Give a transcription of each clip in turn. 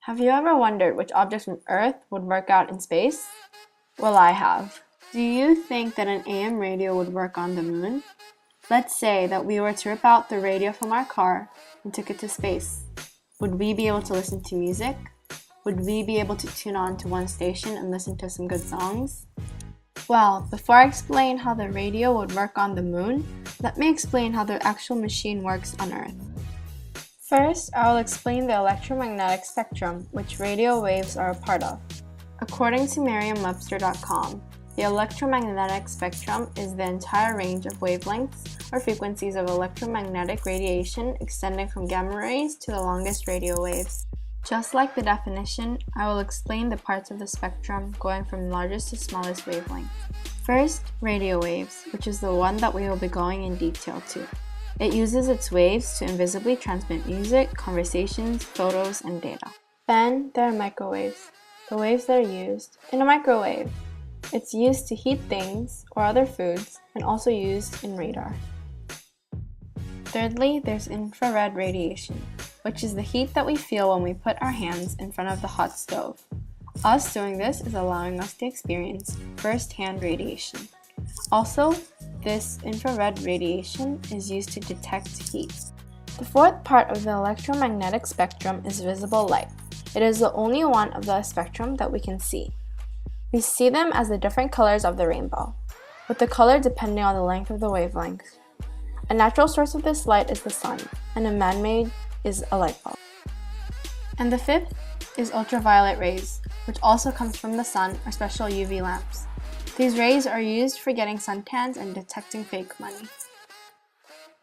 Have you ever wondered which objects from Earth would work out in space? Well, I have. Do you think that an AM radio would work on the moon? Let's say that we were to rip out the radio from our car and took it to space. Would we be able to listen to music? Would we be able to tune on to one station and listen to some good songs? Well, before I explain how the radio would work on the moon, let me explain how the actual machine works on Earth. First, I will explain the electromagnetic spectrum, which radio waves are a part of. According to Merriam-Webster.com, the electromagnetic spectrum is the entire range of wavelengths or frequencies of electromagnetic radiation extending from gamma rays to the longest radio waves. Just like the definition, I will explain the parts of the spectrum going from largest to smallest wavelength. First, radio waves, which is the one that we will be going in detail to. It uses its waves to invisibly transmit music, conversations, photos, and data. Then there are microwaves, the waves that are used in a microwave. It's used to heat things or other foods and also used in radar. Thirdly, there's infrared radiation, which is the heat that we feel when we put our hands in front of the hot stove. Us doing this is allowing us to experience first-hand radiation. Also, this infrared radiation is used to detect heat. The fourth part of the electromagnetic spectrum is visible light. It is the only one of the spectrum that we can see. We see them as the different colors of the rainbow, with the color depending on the length of the wavelength. A natural source of this light is the sun, and a man-made is a light bulb. And the fifth is ultraviolet rays, which also comes from the sun or special UV lamps. These rays are used for getting suntans and detecting fake money.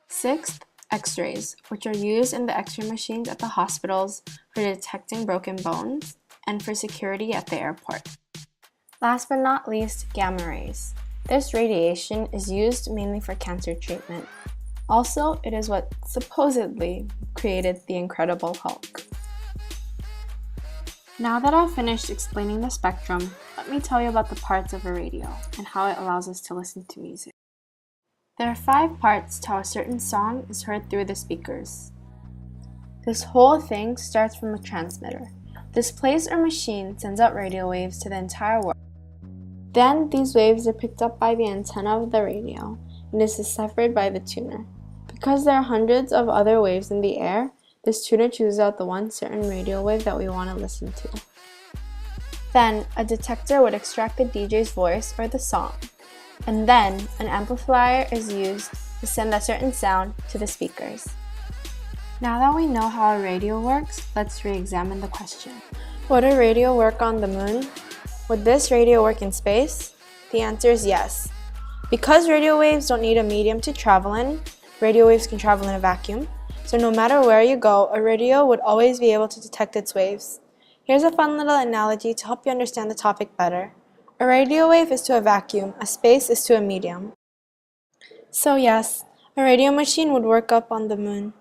Sixth, X-rays, which are used in the X-ray machines at the hospitals for detecting broken bones and for security at the airport. Last but not least, gamma rays. This radiation is used mainly for cancer treatment. Also, it is what supposedly created the Incredible Hulk. Now that I've finished explaining the spectrum, let me tell you about the parts of a radio and how it allows us to listen to music. There are 5 parts to how a certain song is heard through the speakers. This whole thing starts from a transmitter. This place or machine sends out radio waves to the entire world. Then these waves are picked up by the antenna of the radio and is deciphered by the tuner. Because there are hundreds of other waves in the air, this tuner chooses out the one certain radio wave that we want to listen to. Then, a detector would extract the DJ's voice or the song, and then an amplifier is used to send that certain sound to the speakers. Now that we know how a radio works, let's re-examine the question. Would a radio work on the moon? Would this radio work in space? The answer is yes. Because radio waves don't need a medium to travel in, radio waves can travel in a vacuum. So no matter where you go, a radio would always be able to detect its waves. Here's a fun little analogy to help you understand the topic better. A radio wave is to a vacuum, a space is to a medium. So yes, a radio machine would work up on the moon.